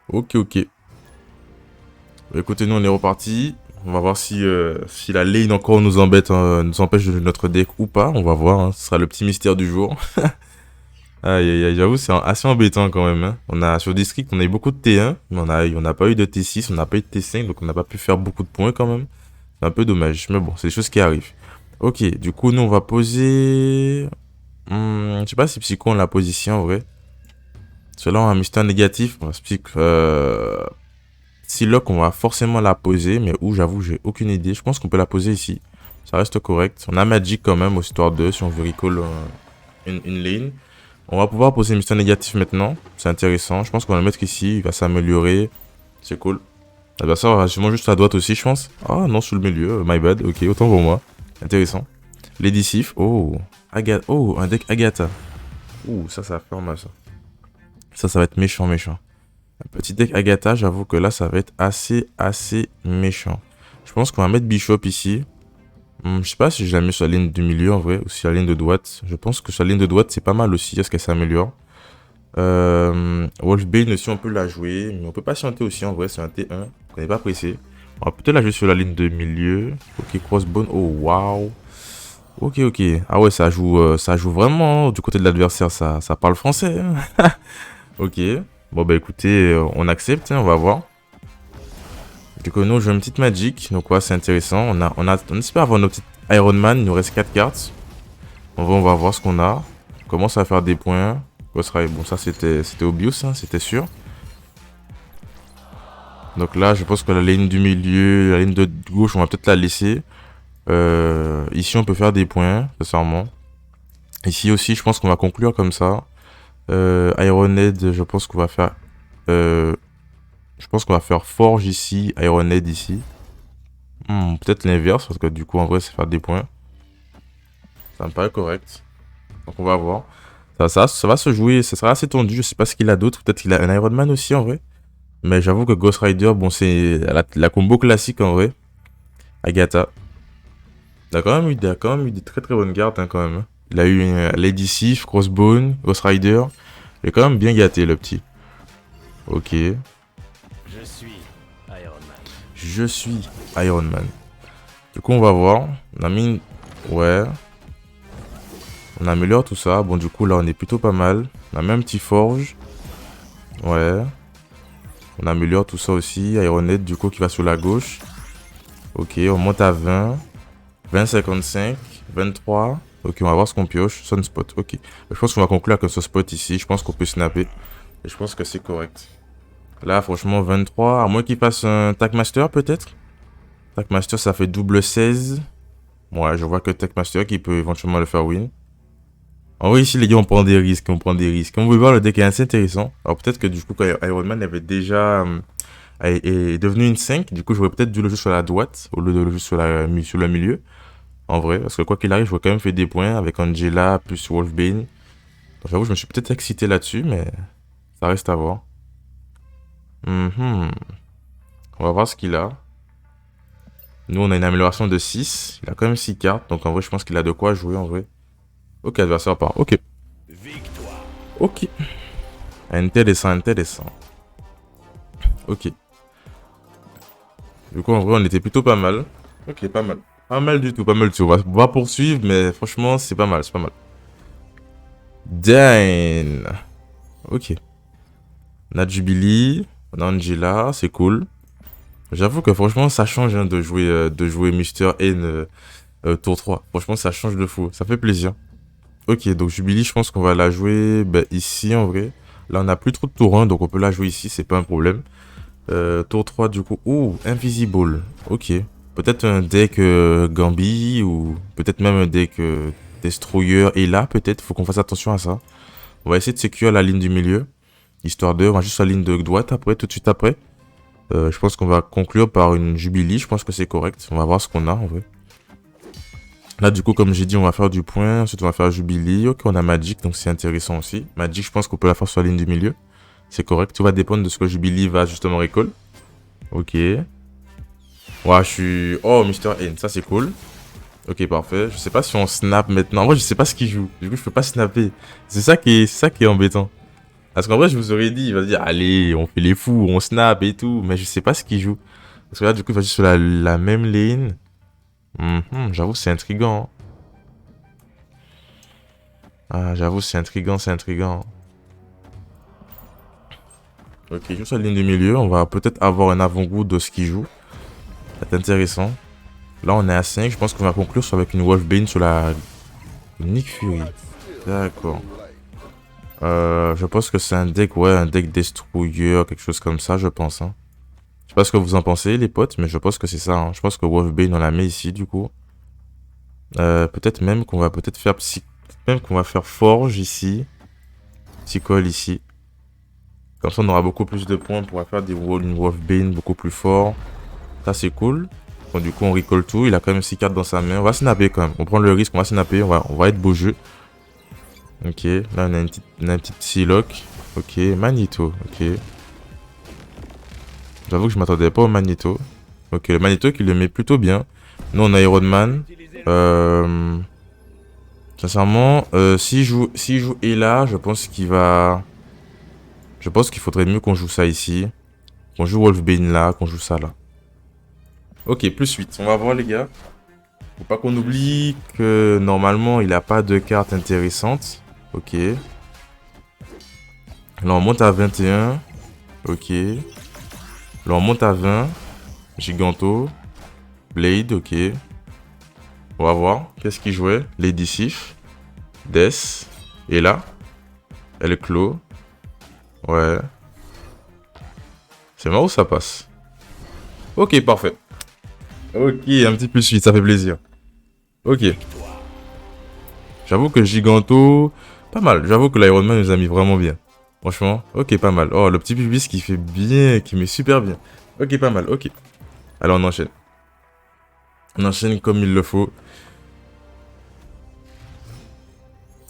Ok, ok. Bah, écoutez, nous on est reparti. On va voir si la lane encore nous embête, nous empêche de notre deck ou pas. On va voir, hein. Ce sera le petit mystère du jour. Aïe, aïe, aïe, j'avoue, c'est assez embêtant quand même, hein. Sur District, on a eu beaucoup de T1, mais on n'a pas eu de T6, on n'a pas eu de T5, donc on n'a pas pu faire beaucoup de points quand même. C'est un peu dommage, mais bon, c'est des choses qui arrivent. Ok, du coup, nous on va poser. Je sais pas si Psycho on la pose ici en vrai. Cela on a un mystère négatif. On va Psylocke, on va forcément la poser, mais où j'avoue, j'ai aucune idée. Je pense qu'on peut la poser ici. Ça reste correct. On a Magic quand même, au histoire 2, si on veut recall une lane. On va pouvoir poser mystère négatif maintenant. C'est intéressant. Je pense qu'on va le mettre ici. Il va s'améliorer. C'est cool. L'adversaire aura sûrement juste à droite aussi, je pense. Ah non, sous le milieu. My bad. Ok, autant pour moi. Intéressant. Lady Sif. Oh. Agatha. Oh, un deck Agatha. Ouh, ça va faire mal ça. Ça va être méchant, méchant. Un petit deck Agatha, j'avoue que là, ça va être assez méchant. Je pense qu'on va mettre Bishop ici. Je sais pas si je la mets sur la ligne du milieu en vrai, ou sur la ligne de droite. Je pense que sur la ligne de droite, c'est pas mal aussi, est-ce qu'elle s'améliore. Wolfbane aussi, on peut la jouer, mais on peut patienter aussi en vrai, c'est un T1. On n'est pas pressé. On va peut-être la jouer sur la ligne de milieu. Ok, Crossbone, oh waouh. Ok, ok. Ah ouais, ça joue vraiment du côté de l'adversaire, ça parle français, hein. Ok. Bon, bah écoutez, on accepte, hein, on va voir. Du coup, nous, on joue une petite Magic. Donc, ouais, c'est intéressant. On espère avoir nos petites Iron Man. Il nous reste 4 cartes. On va voir ce qu'on a. On commence à faire des points. Ghost Rider, bon, ça, c'était obvious, hein, c'était sûr. Donc là, je pense que la ligne du milieu, la ligne de gauche, on va peut-être la laisser. Ici, on peut faire des points, sincèrement. Ici aussi, je pense qu'on va conclure comme ça. Ironhead, je pense qu'on va faire... je pense qu'on va faire Forge ici, Ironhead ici. Peut-être l'inverse, parce que du coup, en vrai, c'est faire des points. Ça me paraît correct. Donc, on va voir. Ça va se jouer, ça sera assez tendu. Je sais pas ce qu'il a d'autre. Peut-être qu'il a un Iron Man aussi, en vrai. Mais j'avoue que Ghost Rider, bon, c'est la combo classique, en vrai. Agatha. Il a quand même eu des très très bonnes cartes, hein, quand même, hein. Il a eu Lady Sif, Crossbone, Ghost Rider. Il est quand même bien gâté, le petit. Ok. Je suis Iron Man. Je suis Iron Man. Du coup, on va voir. On a mis une... Ouais. On améliore tout ça. Bon, du coup, là, on est plutôt pas mal. On a même un petit forge. Ouais. On améliore tout ça aussi. Ironhead, du coup, qui va sur la gauche. Ok, on monte à 20. 20, 55. 23. Ok, on va voir ce qu'on pioche. Sunspot. Ok. Je pense qu'on va conclure avec un Sunspot ici. Je pense qu'on peut snapper. Et je pense que c'est correct. Là, franchement, 23. À moins qu'il fasse un Tackmaster, peut-être. Tackmaster, ça fait double 16. Ouais, je vois que Tackmaster qui peut éventuellement le faire win. En vrai, ici, les gars, on prend des risques, on prend des risques. Comme vous pouvez voir, le deck est assez intéressant. Alors, peut-être que du coup, quand Iron Man avait déjà... est devenu une 5, du coup, j'aurais peut-être dû le jouer sur la droite, au lieu de le jouer sur le milieu. En vrai, parce que quoi qu'il arrive, je vois quand même fait des points avec Angela plus Wolfbane. Donc, j'avoue, je me suis peut-être excité là-dessus, mais ça reste à voir. On va voir ce qu'il a. Nous, on a une amélioration de 6. Il a quand même 6 cartes, donc en vrai, je pense qu'il a de quoi jouer, en vrai. Ok, adversaire part. Ok. Victoire. Ok. Intéressant, intéressant. Ok. Du coup, en vrai, on était plutôt pas mal. Ok, pas mal. Pas mal du tout, pas mal du tout. On va poursuivre, mais franchement, c'est pas mal, c'est pas mal. Dane. Ok. On a Jubilee, on a Angela, c'est cool. J'avoue que franchement, ça change, hein, de jouer Mister N tour 3. Franchement, ça change de fou. Ça fait plaisir. Ok, donc Jubilee, je pense qu'on va la jouer ici, en vrai. Là, on n'a plus trop de tour 1, donc on peut la jouer ici, c'est pas un problème. Tour 3 du coup. Ouh, Invisible. Ok. Peut-être un deck Gambi ou peut-être même un deck Destroyer. Et là, peut-être, faut qu'on fasse attention à ça. On va essayer de sécure la ligne du milieu. Histoire de... On va juste la ligne de droite après, tout de suite après. Je pense qu'on va conclure par une Jubilee. Je pense que c'est correct. On va voir ce qu'on a en vrai. Là, du coup, comme j'ai dit, on va faire du point. Ensuite, on va faire Jubilee. Ok, on a Magic, donc c'est intéressant aussi. Magic, je pense qu'on peut la faire sur la ligne du milieu. C'est correct. Tout va dépendre de ce que Jubilee va justement recall. Ok. Ouais, je suis... Oh, Mister N, ça c'est cool. Ok, parfait. Je sais pas si on snap maintenant. En vrai, je sais pas ce qu'il joue. Du coup, je peux pas snapper. C'est ça qui est embêtant. Parce qu'en vrai, je vous aurais dit, il va se dire, allez, on fait les fous, on snap et tout. Mais je sais pas ce qu'il joue. Parce que là, du coup, il va juste sur la même lane. J'avoue, c'est intriguant. Ah, j'avoue, c'est intriguant, c'est intriguant. Ok, juste sur la ligne du milieu, on va peut-être avoir un avant-goût de ce qu'il joue. C'est intéressant. Là, on est à 5. Je pense qu'on va conclure avec une Wolfbane sur la Nick Fury. D'accord. Je pense que c'est un deck, ouais, un deck destroyer, quelque chose comme ça, je pense. Hein. Je sais pas ce que vous en pensez, les potes, mais je pense que c'est ça. Hein. Je pense que Wolfbane, on la met ici, du coup. Peut-être même qu'on va peut-être faire même qu'on va faire Forge ici. Psychol ici. Comme ça, on aura beaucoup plus de points. On pourra faire une Wolfbane beaucoup plus fort. Ça, c'est cool. Bon, du coup, on recall tout. Il a quand même 6 cartes dans sa main. On va snapper quand même. On prend le risque, on va snapper. On va être beau jeu. Ok, là, on a une petite Psylocke. Ok, Magneto. Ok. J'avoue que je m'attendais pas au Magneto. Ok, le Magneto qui le met plutôt bien. Nous, on a Iron Man. Sincèrement, s'il joue Ela, je pense qu'il va... Je pense qu'il faudrait mieux qu'on joue ça ici. Qu'on joue Wolfbane là, qu'on joue ça là. Ok, plus 8. On va voir les gars. Faut pas qu'on oublie que normalement il a pas de cartes intéressantes. Ok. Là on monte à 21. Ok. Là on monte à 20. Giganto. Blade, ok. On va voir. Qu'est-ce qu'il jouait? Lady Sif. Death. Et là. Elle clôt. Ouais. C'est marrant où ça passe. Ok, parfait. Ok, un petit plus 8, ça fait plaisir. Ok. J'avoue que Giganto, pas mal. J'avoue que l'Iron Man nous a mis vraiment bien. Franchement, ok, pas mal. Oh, le petit pubis qui fait bien, qui met super bien. Ok, pas mal, ok. Alors, on enchaîne. On enchaîne comme il le faut.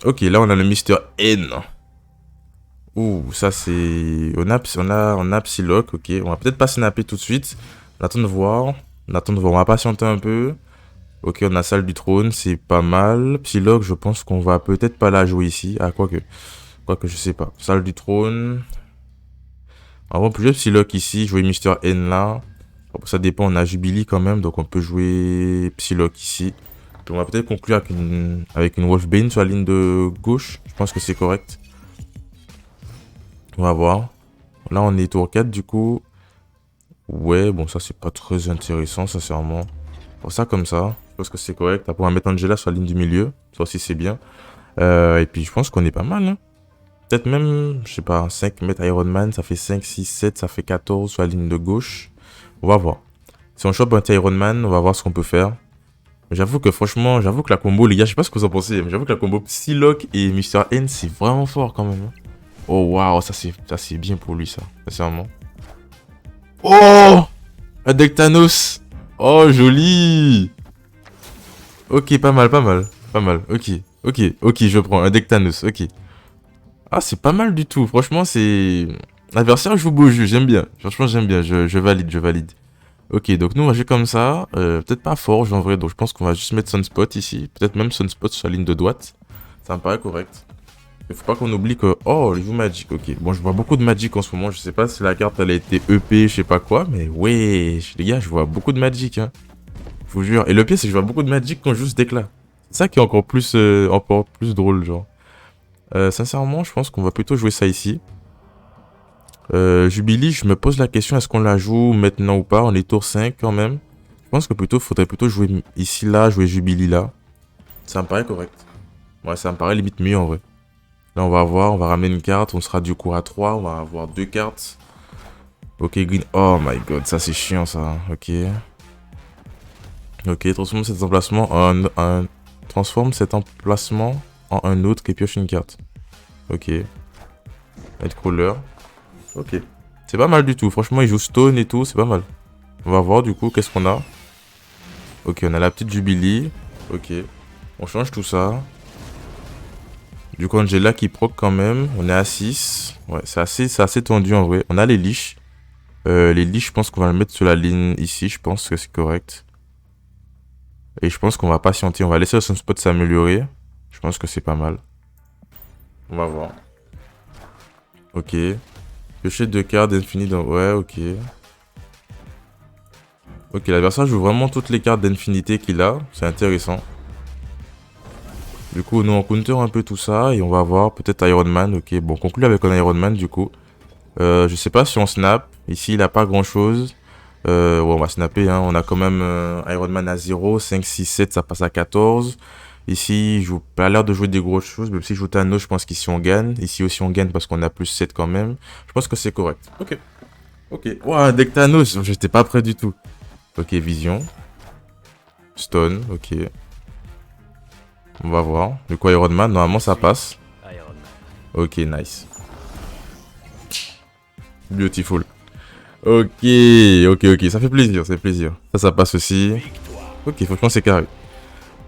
Ok, là, on a le Mister N. Ouh, ça, c'est... On a Psylocke, ok. On va peut-être pas snapper tout de suite. On attend de voir. On attend de voir. On va patienter un peu. Ok, on a Salle du Trône, c'est pas mal. Psylocke, je pense qu'on va peut-être pas la jouer ici. Ah, quoique. Quoique, je sais pas. Salle du Trône. On va plus jouer Psylocke ici, jouer Mister N là. Ça dépend, on a Jubilee quand même, donc on peut jouer Psylocke ici. Puis on va peut-être conclure avec une Wolfbane sur la ligne de gauche. Je pense que c'est correct. On va voir. Là, on est tour 4 du coup. Ouais, bon, ça c'est pas très intéressant, sincèrement. Pour ça, comme ça, je pense que c'est correct. On va mettre Angela sur la ligne du milieu. Ça aussi, c'est bien. Et puis, je pense qu'on est pas mal. Hein. Peut-être même, je sais pas, 5 mètres Iron Man, ça fait 5, 6, 7, ça fait 14 sur la ligne de gauche. On va voir. Si on chope un Iron Man, on va voir ce qu'on peut faire. J'avoue que franchement, j'avoue que la combo, les gars, je sais pas ce que vous en pensez, mais j'avoue que la combo Psylocke et Mister N, c'est vraiment fort quand même. Hein. Oh waouh, ça c'est bien pour lui, ça. Sincèrement. Oh, un deck Thanos. Oh, joli. Ok, pas mal, pas mal. Pas mal, ok. Ok, ok, je prends un deck Thanos, ok. Ah, c'est pas mal du tout. Franchement, c'est... L'adversaire joue beau jeu, j'aime bien. Franchement, j'aime bien. Je valide, je valide. Ok, donc nous, on va jouer comme ça. Peut-être pas Forge en vrai, donc je pense qu'on va juste mettre Sunspot ici. Peut-être même Sunspot sur la ligne de droite. Ça me paraît correct. Il faut pas qu'on oublie que... Oh, il joue Magic, ok. Bon, je vois beaucoup de Magic en ce moment. Je sais pas si la carte, elle a été EP, je sais pas quoi. Mais ouais, les gars, je vois beaucoup de Magic, hein. Je vous jure. Et le pire, c'est que je vois beaucoup de Magic quand je joue ce deck-là. C'est ça qui est encore plus drôle, genre. Sincèrement, je pense qu'on va plutôt jouer ça ici. Jubilee, je me pose la question, est-ce qu'on la joue maintenant ou pas? On est tour 5 quand même. Je pense que faudrait plutôt jouer ici, là, jouer Jubilee là. Ça me paraît correct. Ouais, ça me paraît limite mieux en vrai. Là, on va voir, on va ramener une carte, on sera du coup à 3, on va avoir 2 cartes. Ok, green. Oh my god, ça c'est chiant ça. Ok. Ok, transforme cet emplacement transforme cet emplacement en un autre et pioche une carte. Ok. Nightcrawler. Ok. C'est pas mal du tout. Franchement, il joue Stone et tout. C'est pas mal. On va voir du coup qu'est-ce qu'on a. Ok, on a la petite Jubilee. Ok. On change tout ça. Du coup, Angela qui proc quand même. On est à 6. Ouais, c'est assez tendu en vrai. On a les leash. Les leash, je pense qu'on va le mettre sur la ligne ici. Je pense que c'est correct. Et je pense qu'on va patienter. On va laisser le sunspot s'améliorer. Je pense que c'est pas mal. On va voir. Ok. Piocher 2 cartes d'Infinity dans... Ouais, ok. Ok, l'adversaire joue vraiment toutes les cartes d'infinité qu'il a. C'est intéressant. Du coup, nous, on counter un peu tout ça et on va voir peut-être Iron Man. Ok, bon, conclut avec un Iron Man, du coup. Je sais pas si on snap. Ici, il a pas grand-chose. Ouais, on va snapper, hein. On a quand même Iron Man à 0, 5, 6, 7, ça passe à 14. Ici, il joue pas l'air de jouer des grosses choses. Même si je joue Thanos, je pense qu'ici, on gagne. Ici aussi, on gagne parce qu'on a plus 7 quand même. Je pense que c'est correct. Ok. Ok. Ouah, deck Thanos. J'étais pas prêt du tout. Ok, vision. Stone, ok. On va voir. Du coup, Iron Man, normalement, ça passe. Iron Man. Ok, nice. Beautiful. Ok. Ça fait plaisir, ça fait plaisir. Ça passe aussi. Victoire. Ok, franchement, c'est carré.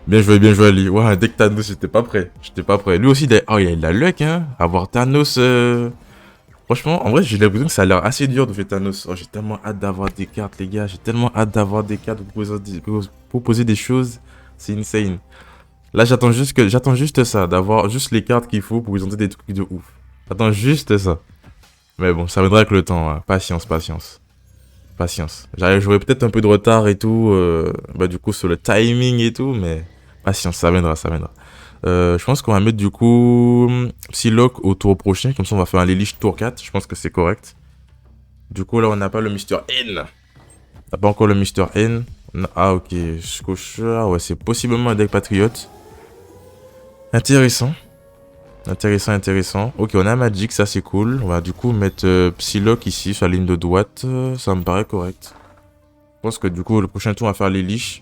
Bien joué, Ali. Ouah, dès que Thanos, j'étais pas prêt. Lui aussi, oh, il a de la luck, hein. Avoir Thanos. Franchement, en vrai, j'ai l'impression que ça a l'air assez dur de faire Thanos. Oh, j'ai tellement hâte d'avoir des cartes, les gars. J'ai tellement hâte d'avoir des cartes, proposer des choses. C'est insane. Là, j'attends juste ça, d'avoir juste les cartes qu'il faut pour présenter des trucs de ouf. J'attends juste ça. Mais bon, ça viendra avec le temps. Hein. Patience. J'aurai peut-être un peu de retard et tout. Du coup, sur le timing et tout, mais patience, ça viendra. Je pense qu'on va mettre du coup Psylocke au tour prochain. Comme ça, on va faire un Lelouch tour 4. Je pense que c'est correct. Du coup, là, on n'a pas le Mr. N. On n'a pas encore le Mr. N. Ah, ok. Scotia, ouais, c'est possiblement un deck patriote. Intéressant. Ok, on a Magic, ça c'est cool. On va du coup mettre Psylocke ici sur la ligne de droite. Ça me paraît correct. Je pense que du coup, le prochain tour, on va faire Lelouch.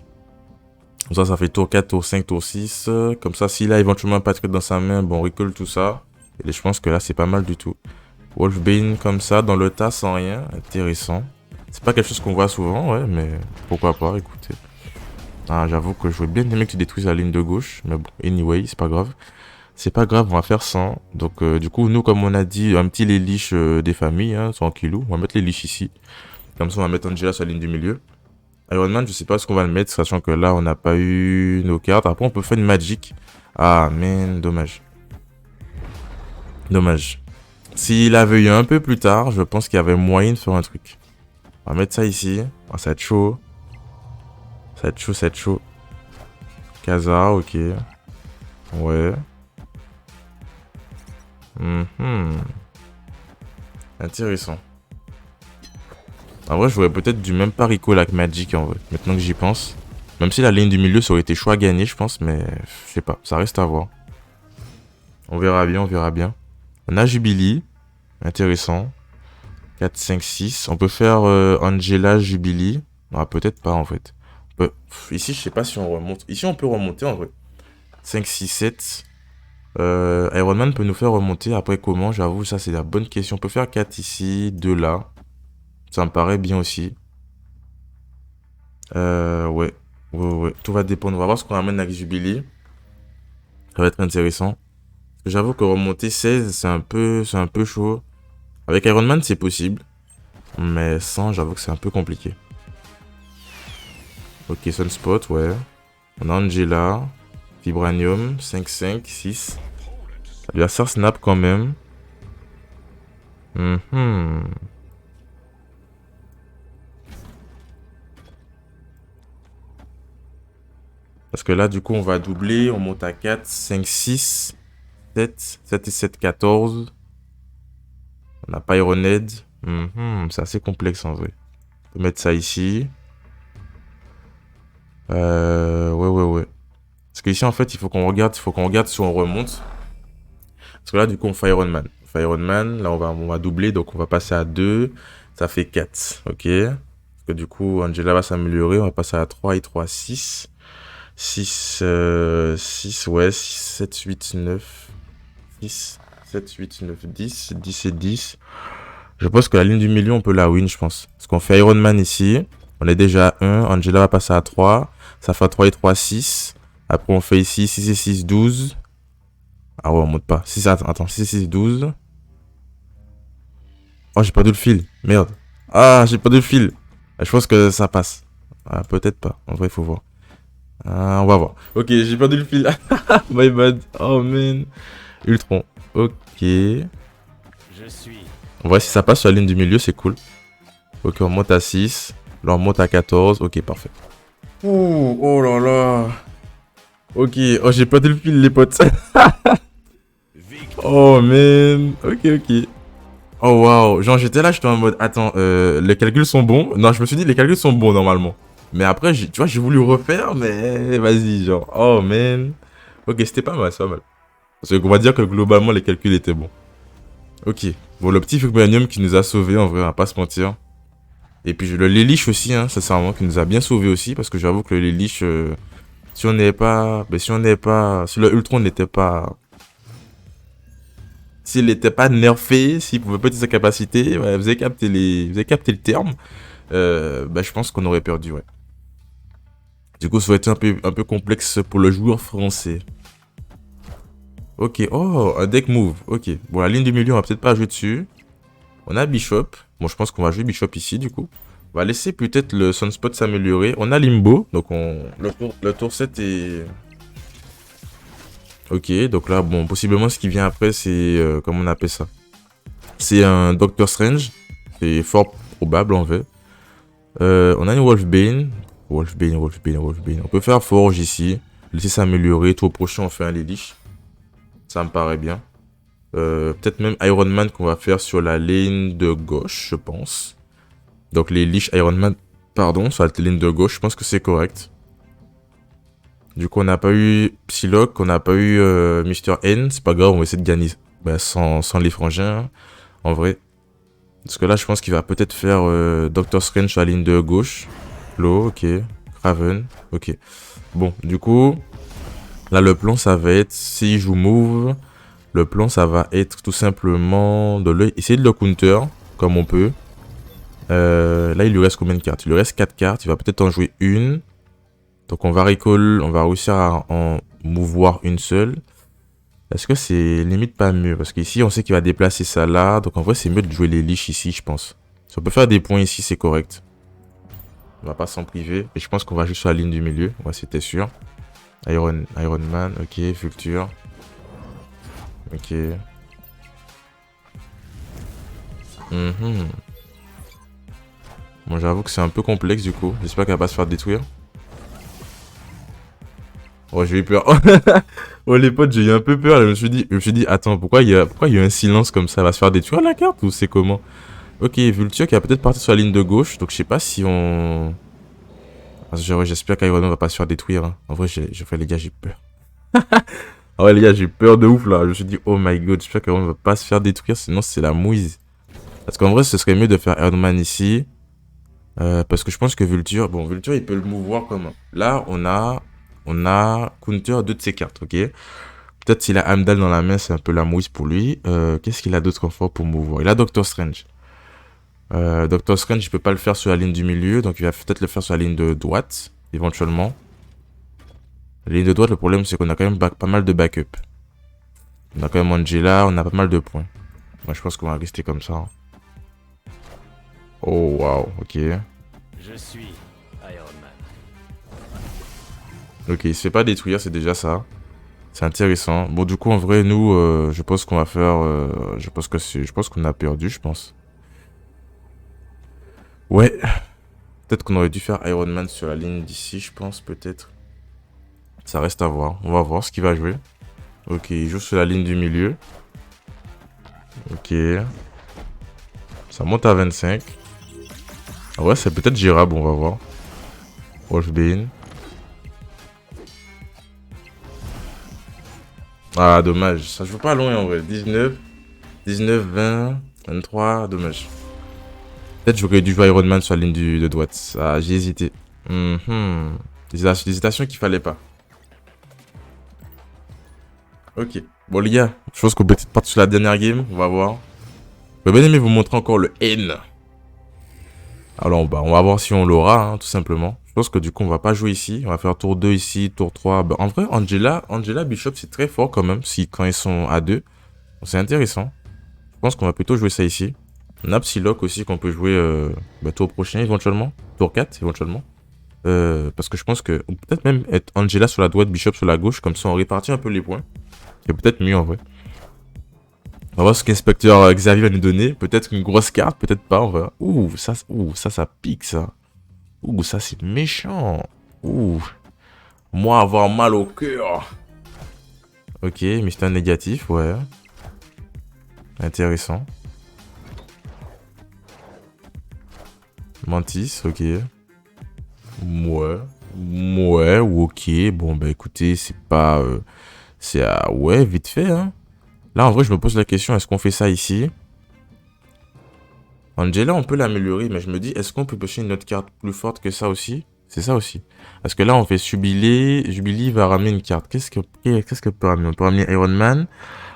Comme ça fait tour 4, tour 5, tour 6. Comme ça, s'il a éventuellement un Patriot dans sa main, bon, on recule tout ça. Et je pense que là, c'est pas mal du tout. Wolfbane comme ça, dans le tas, sans rien. Intéressant. C'est pas quelque chose qu'on voit souvent, ouais, mais pourquoi pas, écoutez. Ah, j'avoue que je voulais bien aimer que tu détruises la ligne de gauche. Mais bon, anyway, c'est pas grave. C'est pas grave, on va faire 100. Donc, du coup, nous, comme on a dit, un petit Lelouch des familles, hein, tranquillou. On va mettre Lelouch ici. Comme ça, on va mettre Angela sur la ligne du milieu. Iron Man, je sais pas ce qu'on va le mettre, sachant que là, on n'a pas eu nos cartes. Après, on peut faire une Magic. Ah, man, dommage. S'il avait eu un peu plus tard, je pense qu'il y avait moyen de faire un truc. On va mettre ça ici. Oh, ça va être chaud. Ça va être chaud. Kaza, ok. Ouais. Intéressant. En vrai, je voudrais peut-être du même parico avec Magic en vrai. Maintenant que j'y pense. Même si la ligne du milieu, ça aurait été chaud à gagner, je pense. Mais je sais pas. Ça reste à voir. On verra bien. On a Jubilee. Intéressant. 4, 5, 6. On peut faire Angela, Jubilee. Ah, peut-être pas en fait. Ici, je sais pas si on remonte. Ici, on peut remonter en vrai. 5, 6, 7. Iron Man peut nous faire remonter. Après, comment? J'avoue, ça, c'est la bonne question. On peut faire 4 ici, 2 là. Ça me paraît bien aussi. Ouais. Tout va dépendre. On va voir ce qu'on ramène avec Jubilee. Ça va être intéressant. J'avoue que remonter 16, c'est un peu chaud. Avec Iron Man, c'est possible. Mais sans, j'avoue que c'est un peu compliqué. Ok, Sunspot, ouais. On a Angela. Vibranium, 5, 5, 6. L'adversaire snap quand même. Parce que là, du coup, on va doubler. On monte à 4, 5, 6, 7. 7 et 7, 14. On n'a pas Ironhead. C'est assez complexe en vrai. On peut mettre ça ici. Ouais. Parce qu'ici, en fait, il faut qu'on regarde si on remonte. Parce que là, du coup, on fait Iron Man. Là, on va doubler. Donc, on va passer à 2. Ça fait 4. Ok. Parce que du coup, Angela va s'améliorer. On va passer à 3 et 3, 6. 6, 6, ouais. 6, 7, 8, 9. 6, 7, 8, 9, 10. 10 et 10. Je pense que la ligne du milieu, on peut la win, je pense. Parce qu'on fait Iron Man ici. On est déjà à 1. Angela va passer à 3. Ça fait 3 et 3, 6. Après, on fait ici 6 et 6, 12. Ah ouais, on monte pas. 6, attends, 6 et 6, 12. Oh, j'ai perdu le fil. Merde. Ah, j'ai perdu le fil. Je pense que ça passe. Ah, peut-être pas. En vrai, il faut voir. Ah, on va voir. Ok, j'ai perdu le fil. My bad. Oh, man. Ultron. Ok. Je suis. En vrai, si ça passe sur la ligne du milieu, c'est cool. Ok, on monte à 6. Là, on monte à 14. Ok, parfait. Ouh, oh là là. Ok, oh, j'ai perdu le fil, les potes. Victoire. Oh, man. Ok, ok. Oh, waouh. Genre, j'étais là, j'étais en mode, attends, les calculs sont bons. Non, je me suis dit, les calculs sont bons, normalement. Mais après, tu vois, j'ai voulu refaire, mais vas-y, genre, oh, man. Ok, c'était pas mal, c'est pas mal. Parce qu'on va dire que globalement, les calculs étaient bons. Ok. Bon, le petit Vibranium qui nous a sauvés, en vrai, on va pas se mentir. Et puis le Lélich aussi, hein, sincèrement, qui nous a bien sauvés aussi. Parce que j'avoue que le Lélich, si on n'avait pas... Ben, si on n'avait pas... Si le Ultron n'était pas... S'il n'était pas nerfé, s'il pouvait pas utiliser sa capacité, ouais, vous avez capté le terme. Ben, je pense qu'on aurait perdu, ouais. Du coup, ça aurait été un peu complexe pour le joueur français. Ok, oh, un deck move, ok. Bon, la ligne du milieu, on va peut-être pas jouer dessus. On a Bishop. Bon, je pense qu'on va jouer Bishop ici, du coup. On va laisser peut-être le Sunspot s'améliorer. On a Limbo, donc le tour 7 est... Ok, donc là, bon, possiblement, ce qui vient après, c'est... comment on appelle ça? C'est un Doctor Strange. C'est fort probable, en fait. On a une Wolfbane. Wolfbane. On peut faire Forge ici. Laisser s'améliorer. Tour prochain, on fait un Lélich. Ça me paraît bien. Peut-être même Iron Man qu'on va faire sur la ligne de gauche, je pense. Donc les Lich Iron Man, pardon, sur la ligne de gauche, je pense que c'est correct. Du coup, on n'a pas eu Psylocke, on n'a pas eu Mr. N. C'est pas grave, on va essayer de gagner sans les frangins, hein, en vrai. Parce que là, je pense qu'il va peut-être faire Doctor Strange sur la ligne de gauche. Flo, ok. Kraven, ok. Bon, du coup, là, le plan, ça va être, s'il joue Move... Le plan, ça va être tout simplement de essayer de le counter, comme on peut. Là, il lui reste combien de cartes? Il lui reste 4 cartes. Il va peut-être en jouer une. Donc, on va recall. On va réussir à en mouvoir une seule. Est-ce que c'est limite pas mieux? Parce qu'ici, on sait qu'il va déplacer ça là. Donc, en vrai, c'est mieux de jouer les Lich ici, je pense. Si on peut faire des points ici, c'est correct. On va pas s'en priver. Et je pense qu'on va jouer sur la ligne du milieu. Ouais, c'était sûr. Iron Man. Ok, Vulture. Ok. Bon, j'avoue que c'est un peu complexe du coup. J'espère qu'elle va pas se faire détruire. Oh, j'ai eu peur. Oh, les potes, j'ai eu un peu peur. Je me suis dit, attends, pourquoi il y a un silence comme ça? Elle va se faire détruire la carte ou c'est comment? Ok, Vulture qui va peut-être partir sur la ligne de gauche. Donc, je sais pas si on... J'espère qu'Iron Man va pas se faire détruire. Hein. En vrai, les gars, j'ai peur. Ah ouais, les gars, j'ai peur de ouf là. Je me suis dit, oh my god, j'espère qu'Iron Man va pas se faire détruire. Sinon, c'est la mouise. Parce qu'en vrai, ce serait mieux de faire Iron Man ici. Parce que je pense que Vulture... Bon, Vulture, il peut le mouvoir comme... Là, on a counter 2 de ses cartes, ok. Peut-être s'il a Amdal dans la main, c'est un peu la mouise pour lui. Qu'est-ce qu'il a d'autre comme fort pour mouvoir? Il a Doctor Strange. Doctor Strange, il peut pas le faire sur la ligne du milieu. Donc, il va peut-être le faire sur la ligne de droite, éventuellement. La ligne de droite, le problème, c'est qu'on a quand même pas mal de backup. On a quand même Angela, on a pas mal de points. Moi, je pense qu'on va rester comme ça. Hein. Oh, waouh, ok. Je suis Iron Man. Ok, il se fait pas détruire, c'est déjà ça. C'est intéressant. Bon, du coup, en vrai, nous, je pense qu'on va faire... je pense qu'on a perdu, je pense. Ouais. Peut-être qu'on aurait dû faire Iron Man sur la ligne d'ici, je pense, peut-être. Ça reste à voir. On va voir ce qu'il va jouer. Ok, il joue sur la ligne du milieu. Ok. Ça monte à 25. Ah ouais, c'est peut-être gérable, on va voir. Wolfbane. Ah, dommage. Ça joue pas loin en vrai. 19, 20, 23. Dommage. Peut-être j'aurais dû jouer Iron Man sur la ligne de droite. Ah, j'ai hésité. Des hésitations qu'il fallait pas. Ok. Bon, les gars, je pense qu'on peut peut-être partir sur la dernière game. On va voir. J'aurais bien aimé vous montrer encore le N. Alors, bah, on va voir si on l'aura, hein, tout simplement. Je pense que du coup, on va pas jouer ici. On va faire tour 2 ici, tour 3. Bah, en vrai, Angela Bishop, c'est très fort quand même, quand ils sont à 2. C'est intéressant. Je pense qu'on va plutôt jouer ça ici. On a Psylocke aussi qu'on peut jouer tour prochain, éventuellement. Tour 4, éventuellement. Parce que je pense que... Peut-être même être Angela sur la droite, Bishop sur la gauche. Comme ça, on répartit un peu les points. C'est peut-être mieux, en vrai. On va voir ce qu'inspecteur Xavier va nous donner. Peut-être une grosse carte, peut-être pas. On va... ça pique, ça. Ouh, ça, c'est méchant. Ouh. Moi, avoir mal au cœur. Ok, Mister négatif, ouais. Intéressant. Mantis, ok. Ouais. Ouais, ou ok. Bon, bah écoutez, c'est pas... ouais, vite fait, hein. Là, en vrai, je me pose la question, est-ce qu'on fait ça ici? Angela, on peut l'améliorer, mais je me dis, est-ce qu'on peut piocher une autre carte plus forte que ça aussi? C'est ça aussi. Parce que là, on fait Jubilé. Jubilé va ramener une carte. Qu'est-ce qu'on peut ramener? On peut ramener Iron Man.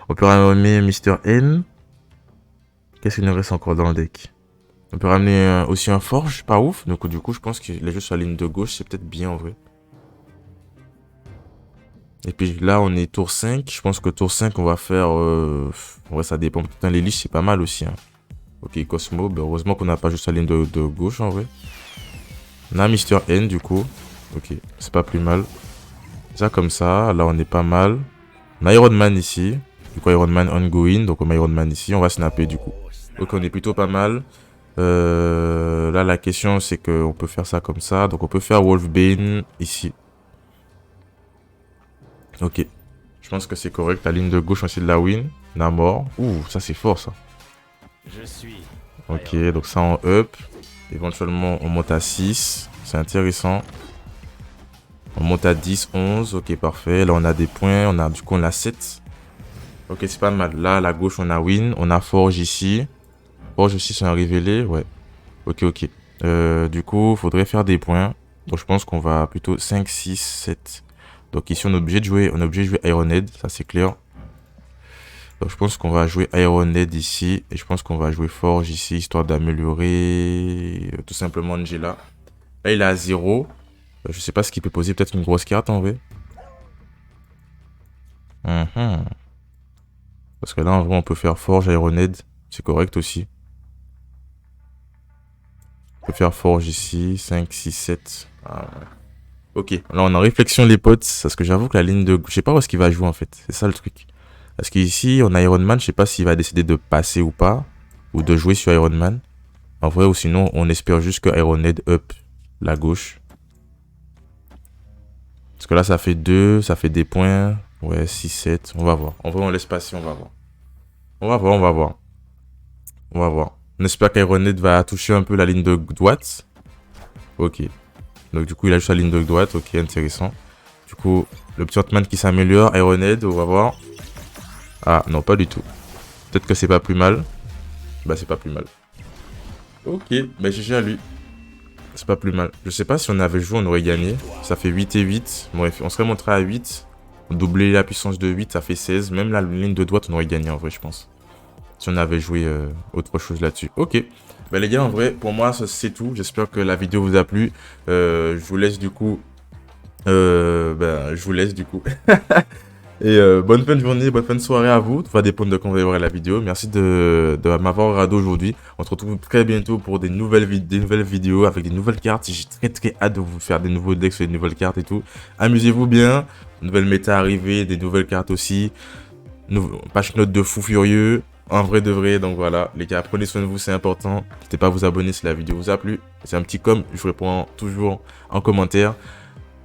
On peut ramener Mister N. Qu'est-ce qu'il nous reste encore dans le deck? On peut ramener aussi un Forge, pas ouf. Donc du coup, je pense que les jeux sur la ligne de gauche, c'est peut-être bien en vrai. Et puis là, on est tour 5. Je pense que tour 5, on va faire... Ouais, ça dépend. Putain, les liches, c'est pas mal aussi. Hein. Ok, Cosmo. Ben, heureusement qu'on n'a pas juste la ligne de gauche en vrai. On a Mister N du coup. Ok, c'est pas plus mal. Ça comme ça. Là, on est pas mal. On a Iron Man ici. Du coup, Iron Man ongoing. Donc, on a Iron Man ici. On va snapper du coup. Ok, on est plutôt pas mal. Là, la question, c'est qu'on peut faire ça comme ça. Donc, on peut faire Wolfbane ici. Ok. Je pense que c'est correct. La ligne de gauche, on essaie de la win. Namor. Ouh, ça, c'est fort, ça. Je suis. Ok, donc ça en up. Éventuellement, on monte à 6. C'est intéressant. On monte à 10, 11. Ok, parfait. Là, on a des points. Du coup, on a 7. Ok, c'est pas mal. Là, à la gauche, on a win. On a Forge ici. Forge aussi, c'est un révélé. Ouais. Ok, ok. Du coup, il faudrait faire des points. Donc, je pense qu'on va plutôt 5, 6, 7. Donc, ici, on est obligé de jouer Ironhead. Ça, c'est clair. Donc, je pense qu'on va jouer Ironhead ici. Et je pense qu'on va jouer Forge ici, histoire d'améliorer tout simplement Angela. Là, il est à 0. Je sais pas ce qu'il peut poser. Peut-être une grosse carte, en vrai. Parce que là, en vrai, on peut faire Forge, Ironhead. C'est correct aussi. On peut faire Forge ici. 5, 6, 7. Ah, ouais. Ok. Là, on est en réflexion, les potes. Parce que j'avoue que la ligne de... Je sais pas où est-ce qu'il va jouer, en fait. C'est ça, le truc. Parce qu'ici, on a Iron Man. Je sais pas s'il va décider de passer ou pas. Ou de jouer sur Iron Man. En vrai, ou sinon, on espère juste que Ironhead up la gauche. Parce que là, ça fait 2. Ça fait des points. Ouais, 6, 7. On va voir. En vrai, on laisse passer. On va voir. On va voir, on va voir. On va voir. On espère qu'Ironhead va toucher un peu la ligne de droite. Ok. Donc du coup, il a juste la ligne de droite. Ok, intéressant. Du coup, le petit Ant-Man qui s'améliore. Ironhead, on va voir. Ah, non, pas du tout. Peut-être que c'est pas plus mal. Bah, c'est pas plus mal. Ok, bah GG à lui. C'est pas plus mal. Je sais pas si on avait joué, on aurait gagné. Ça fait 8 et 8. Bon, on serait montré à 8. On doublait la puissance de 8, ça fait 16. Même la ligne de droite, on aurait gagné en vrai, je pense. Si on avait joué autre chose là-dessus. Ok. Bah les gars, en vrai, pour moi, c'est tout. J'espère que la vidéo vous a plu. Je vous laisse du coup. Je vous laisse du coup. Et bonne fin de journée, bonne fin de soirée à vous. Ça va dépendre de quand vous allez voir la vidéo. Merci de m'avoir regardé aujourd'hui. On se retrouve très bientôt pour des nouvelles vidéos avec des nouvelles cartes. J'ai très hâte de vous faire des nouveaux decks sur des nouvelles cartes et tout. Amusez-vous bien. Nouvelle méta arrivée, des nouvelles cartes aussi. Page note de fou furieux. En vrai de vrai, donc voilà, les gars, prenez soin de vous, c'est important. N'hésitez pas à vous abonner si la vidéo vous a plu. C'est un petit com, je vous réponds toujours en commentaire.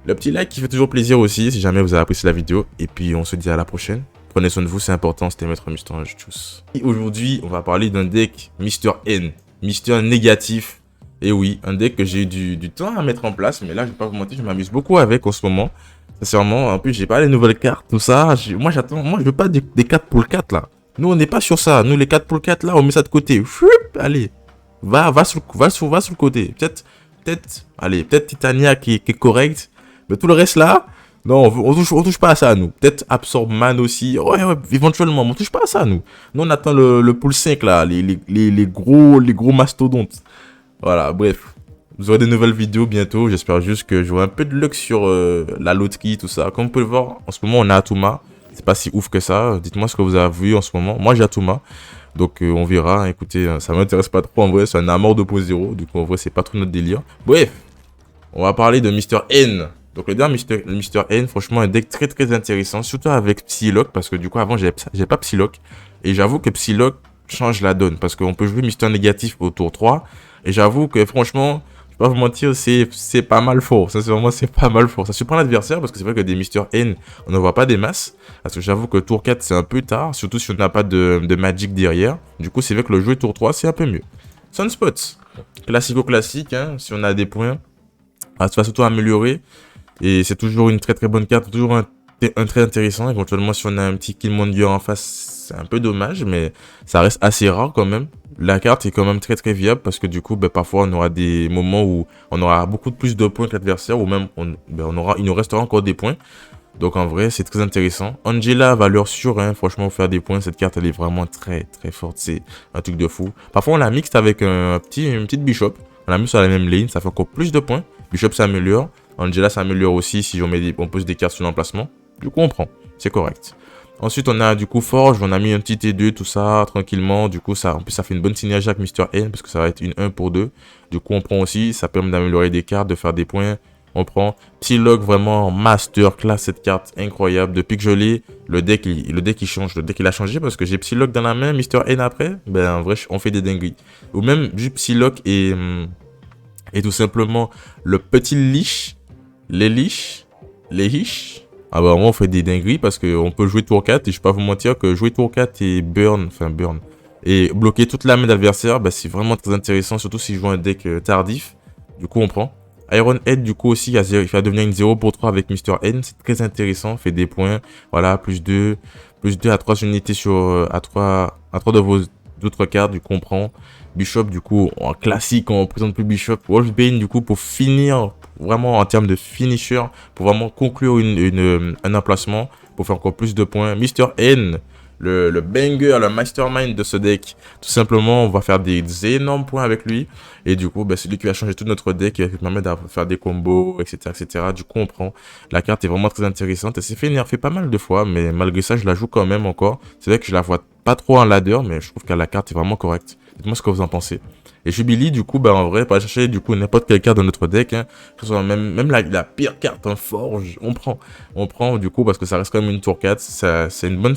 Le petit like qui fait toujours plaisir aussi, si jamais vous avez apprécié la vidéo. Et puis, on se dit à la prochaine. Prenez soin de vous, c'est important, c'était Maître Mustange. Tchuss. Et aujourd'hui, on va parler d'un deck Mister N. Mister négatif. Et oui, un deck que j'ai eu du temps à mettre en place. Mais là, je vais pas vous mentir, je m'amuse beaucoup avec en ce moment. Sincèrement, en plus, j'ai pas les nouvelles cartes, tout ça. Moi, je veux pas des 4 pour le 4 là. Nous, on n'est pas sur ça. Nous, les 4 pour le 4, là, on met ça de côté. Chouip, allez, va sur le côté. Peut-être Titania qui est correct. Mais tout le reste, là, non, on touche pas à ça, nous. Peut-être Absorb Man aussi. Ouais, éventuellement, mais on touche pas à ça, nous. Nous, on attend le pool 5, là, les gros mastodontes. Voilà, bref. Vous aurez des nouvelles vidéos bientôt. J'espère juste que j'aurai un peu de luck sur la loterie, tout ça. Comme vous pouvez le voir, en ce moment, on a Atuma. C'est pas si ouf que ça. Dites-moi ce que vous avez vu en ce moment. Moi, j'ai Atuma. Donc, on verra. Écoutez, ça m'intéresse pas trop en vrai. C'est un Namor 2.0. Du coup, en vrai, c'est pas trop notre délire. Bref, on va parler de Mister N. Donc le deck Mister N, franchement, un deck très très intéressant, surtout avec Psylocke, parce que du coup avant j'ai pas Psylocke, et j'avoue que Psylocke change la donne, parce qu'on peut jouer Mister Négatif au tour 3, et j'avoue que franchement, je vais pas vous mentir, c'est pas mal fort, sincèrement c'est pas mal fort. Ça surprend l'adversaire, parce que c'est vrai que des Mister N, on ne voit pas des masses, parce que j'avoue que tour 4 c'est un peu tard, surtout si on n'a pas de Magic derrière, du coup c'est vrai que le jouer tour 3 c'est un peu mieux. Sunspot, classico-classique, hein, si on a des points, ça va surtout améliorer. Et c'est toujours une très très bonne carte, toujours un très intéressant. Éventuellement, si on a un petit Killmonger en face, c'est un peu dommage, mais ça reste assez rare quand même. La carte est quand même très très viable parce que du coup, parfois on aura des moments où on aura beaucoup plus de points que l'adversaire, ou même il nous restera encore des points. Donc en vrai, c'est très intéressant. Angela, valeur sûre, hein, franchement, faire des points, cette carte elle est vraiment très très forte, c'est un truc de fou. Parfois on la mixte avec une petite Bishop, on l'a mis sur la même ligne, ça fait encore plus de points. Bishop s'améliore. Angela s'améliore aussi si on pose des cartes sur l'emplacement. Du coup, on prend. C'est correct. Ensuite, on a du coup Forge. On a mis un petit T2, tout ça, tranquillement. Du coup, en plus, ça fait une bonne synergie avec Mister N parce que ça va être une 1 pour 2. Du coup, on prend aussi. Ça permet d'améliorer des cartes, de faire des points. On prend Psylocke, vraiment masterclass cette carte, incroyable. Depuis que je l'ai, le deck il change. Le deck il a changé parce que j'ai Psylocke dans la main, Mister N après. En vrai, on fait des dingueries. Ou même juste Psylocke et tout simplement le petit Lich. Les Lich. Ah bah vraiment on fait des dingueries parce qu'on peut jouer tour 4 et je vais pas vous mentir que jouer tour 4 et burn, et bloquer toute la main d'adversaire, c'est vraiment très intéressant, surtout si je joue un deck tardif. Du coup on prend. Iron Head du coup aussi, il va devenir une 0 pour 3 avec Mister N, c'est très intéressant, fait des points, voilà, plus 2 à 3 unités à 3 de vos d'autres cartes, du coup on prend. Bishop, du coup, en classique, on ne présente plus Bishop. Wolfbane, du coup, pour finir, vraiment en termes de finisher, pour vraiment conclure un emplacement, pour faire encore plus de points. Mister N, le banger, le mastermind de ce deck. Tout simplement, on va faire des énormes points avec lui. Et du coup, c'est lui qui va changer tout notre deck, qui va permettre de faire des combos, etc., etc. Du coup, on prend. La carte est vraiment très intéressante. Elle s'est fait nerfer pas mal de fois, mais malgré ça, je la joue quand même encore. C'est vrai que je la vois pas trop en ladder, mais je trouve que la carte est vraiment correcte. Dites-moi ce que vous en pensez. Et Jubilee, du coup, en vrai, pas chercher du coup n'importe quelle carte dans notre deck, hein, que ce soit même la pire carte en forge, on prend. On prend du coup parce que ça reste quand même une tour 4. C'est une bonne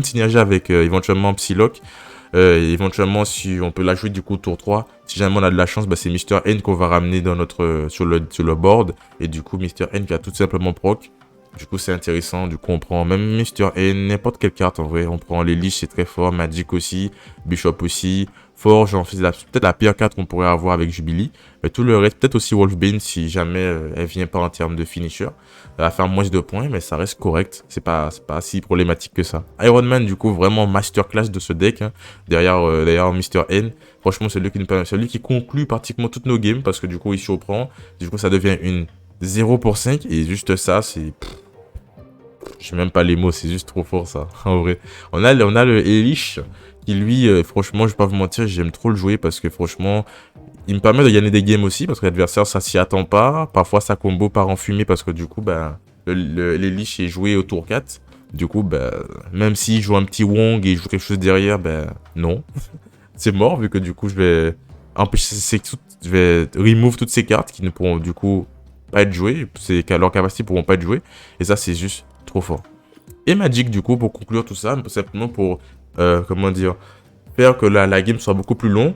synergie avec éventuellement Psylocke. Éventuellement, si on peut la jouer du coup tour 3, si jamais on a de la chance, c'est Mister N qu'on va ramener dans sur le board. Et du coup, Mister N qui a tout simplement proc. Du coup, c'est intéressant. Du coup, on prend même Mister N, n'importe quelle carte en vrai. On prend les Lich, c'est très fort. Magic aussi. Bishop aussi. Forge, peut-être la pire carte qu'on pourrait avoir avec Jubilee. Mais tout le reste, peut-être aussi Wolfbane si jamais elle vient pas en termes de finisher. Elle va faire moins de points, mais ça reste correct. C'est pas si problématique que ça. Iron Man, du coup, vraiment masterclass de ce deck. Hein. Derrière Mister N. Franchement, c'est lui qui conclut pratiquement toutes nos games parce que du coup, il surprend. Du coup, ça devient une 0 pour 5. Et juste ça, c'est... J'ai même pas les mots, c'est juste trop fort ça, en vrai. On a le Elish, qui lui, franchement, je vais pas vous mentir, j'aime trop le jouer parce que franchement, il me permet de gagner des games aussi parce que l'adversaire, ça s'y attend pas. Parfois, sa combo part en fumée parce que du coup, l'Elish est joué au tour 4. Du coup, même s'il joue un petit Wong et il joue quelque chose derrière, non. C'est mort vu que du coup, je vais remove toutes ces cartes qui ne pourront du coup pas être jouées. Leurs capacités pourront pas être jouées. Et ça, c'est juste trop fort. Et Magic, du coup, pour conclure tout ça, simplement pour, comment dire, faire que la game soit beaucoup plus longue.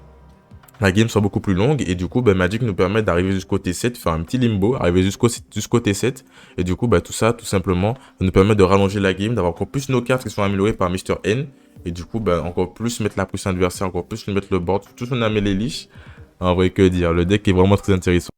Et du coup, Magic nous permet d'arriver jusqu'au T7, faire un petit limbo, arriver jusqu'au T7. Et du coup, tout ça, tout simplement, nous permet de rallonger la game, d'avoir encore plus nos cartes qui sont améliorées par Mister N. Et du coup, encore plus mettre la pression adversaire, encore plus lui mettre le board, tout on a mis les liches. En vrai, que dire, le deck est vraiment très intéressant.